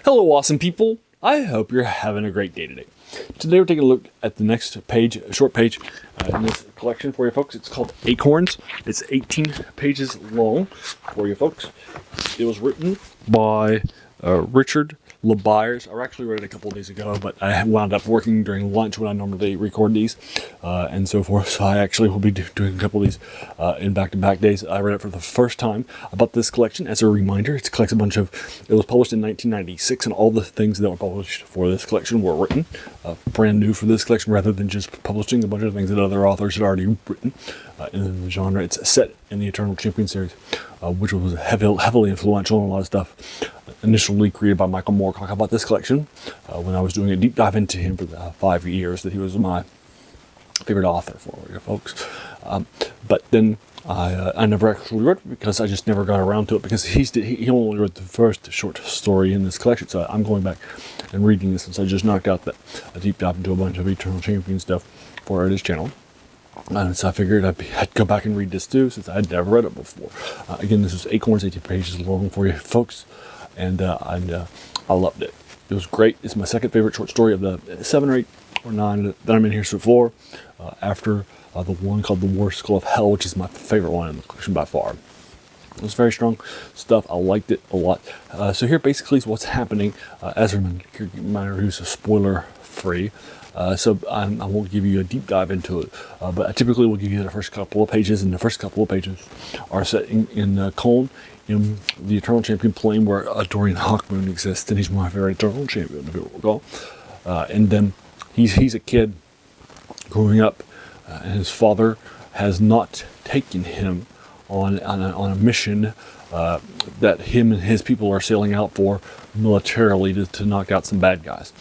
Hello, awesome people. I hope you're having a great day today. Today we're taking a look at the next page, a short page in this collection for you folks. It's called Acorns. It's 18 pages long for you folks. It was written by Richard Lee Byers. I actually read it a couple of days ago, but I wound up working during lunch when I normally record these and so forth. So I actually will be doing a couple of these in back-to-back days. I read it for the first time. I bought this collection as a reminder. It collects a bunch of, it was published in 1996, and all the things that were published for this collection were written brand new for this collection, rather than just publishing a bunch of things that other authors had already written in the genre. It's set in the Eternal Champion series, which was heavily influential in a lot of stuff. Initially created by Michael Moorcock. I bought this collection when I was doing a deep dive into him for the 5 years that he was my favorite author for you folks. But then I never actually read it because I just never got around to it, because he only wrote the first short story in this collection. So I'm going back and reading this since I just knocked out a deep dive into a bunch of Eternal Champion stuff for this channel. And so I figured I'd go back and read this too, since I had never read it before. Again, this is Acorns, 18 pages long for you folks. And I loved it. It was great. It's my second favorite short story of the 7 or 8 or 9 that I'm in here so far, after the one called The War Skull of Hell, which is my favorite one in the collection by far. It was very strong stuff. I liked it a lot. So here basically is what's happening. As a reminder, who's spoiler free. So I won't give you a deep dive into it, but I typically will give you the first couple of pages, and the first couple of pages are set in Cologne, in the Eternal Champion plane where Dorian Hawkmoon exists, and he's my favorite Eternal Champion, if you recall. And then he's a kid growing up, and his father has not taken him on a mission that him and his people are sailing out for militarily to knock out some bad guys.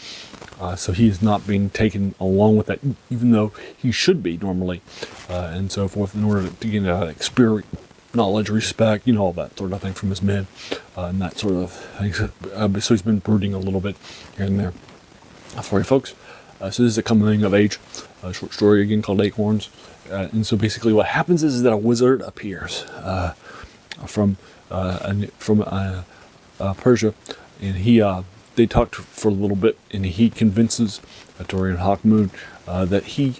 So he is not being taken along with that, even though he should be normally, and so forth, in order to gain experience, knowledge, respect, all that sort of thing from his men, and that sort of thing. So he's been brooding a little bit here and there for you folks. So this is a coming of age short story, again, called Acorns. And so basically what happens is that a wizard appears from Persia, and they talked for a little bit, and he convinces Dorian Hawkmoon that he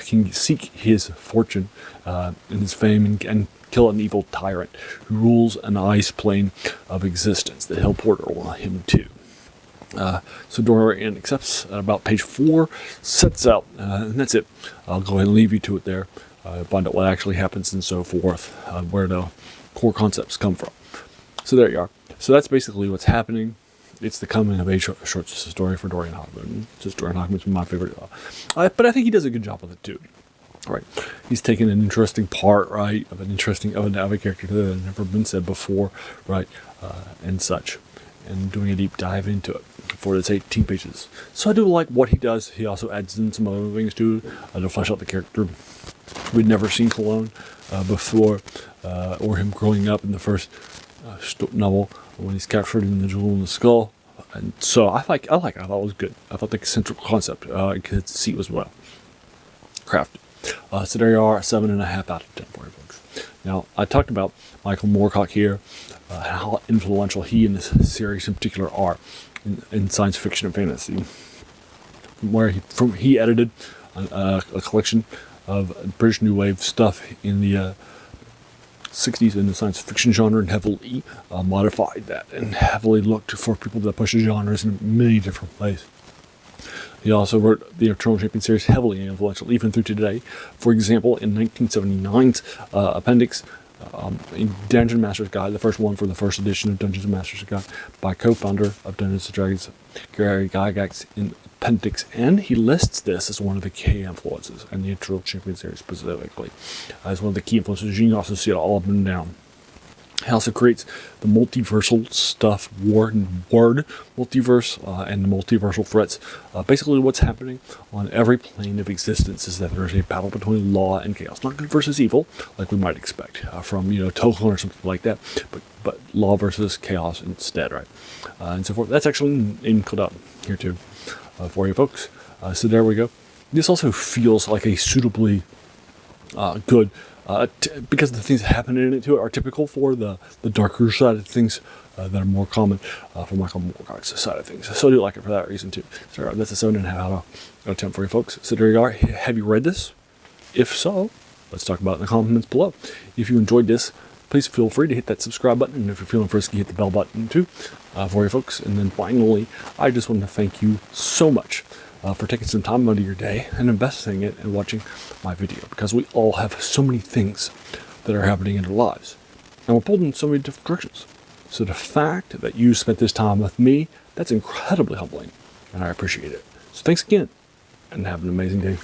can seek his fortune and his fame and kill an evil tyrant who rules an ice plane of existence that he'll portal him to. So Dorian accepts at about page 4, sets out, and that's it. I'll go ahead and leave you to it there, find out what actually happens and so forth, where the core concepts come from. So there you are. So that's basically what's happening. It's the coming of age short story for Dorian Hawkmoon. Just Dorian Hawkmoon's my favorite, but I think he does a good job with it too. Right, he's taken an interesting part, right, of a character that had never been said before, right, and such, and doing a deep dive into it for its 18 pages. So I do like what he does. He also adds in some other things too to flesh out the character. We'd never seen Cologne before, or him growing up in the first novel when he's captured in the Jewel in the Skull. And so I thought it was good. I thought the central concept could see was well crafted. So there you are, 7.5 out of 10 for you folks. Now, I talked about Michael Moorcock here, how influential he and this series in particular are in science fiction and fantasy, where he edited a collection of British New Wave stuff in the 60s in the science fiction genre, and heavily modified that and heavily looked for people that push the genres in many different ways. He also wrote the Eternal Champion series, heavily influential even through today. For example, in 1979's appendix, in Dungeon Master's Guide, the first one for the first edition of Dungeons & Master's Guide, by co-founder of Dungeons & Dragons, Gary Gygax, in appendix N, he lists this as one of the key influences, and the Eternal Champion series specifically, as one of the key influences. You can also see it all up and down. He also creates the multiversal stuff, word multiverse, and the multiversal threats. Basically what's happening on every plane of existence is that there's a battle between law and chaos. Not good versus evil, like we might expect from, Tolkien or something like that, but law versus chaos instead, right? And so forth. That's actually called out here too for you folks. So there we go. This also feels like a suitably good because the things that happen in it too are typical for the darker side of things that are more common for Michael Moorcock's side of things. So I do like it for that reason too. So that's a 7.5 out of 10 for you folks. So there you are. Have you read this? If so, let's talk about it in the comments below. If you enjoyed this, please feel free to hit that subscribe button. And if you're feeling frisky, hit the bell button too for you folks. And then finally, I just want to thank you so much for taking some time out of your day and investing it in watching my video, because we all have so many things that are happening in our lives. And we're pulled in so many different directions. So the fact that you spent this time with me, that's incredibly humbling. And I appreciate it. So thanks again, and have an amazing day.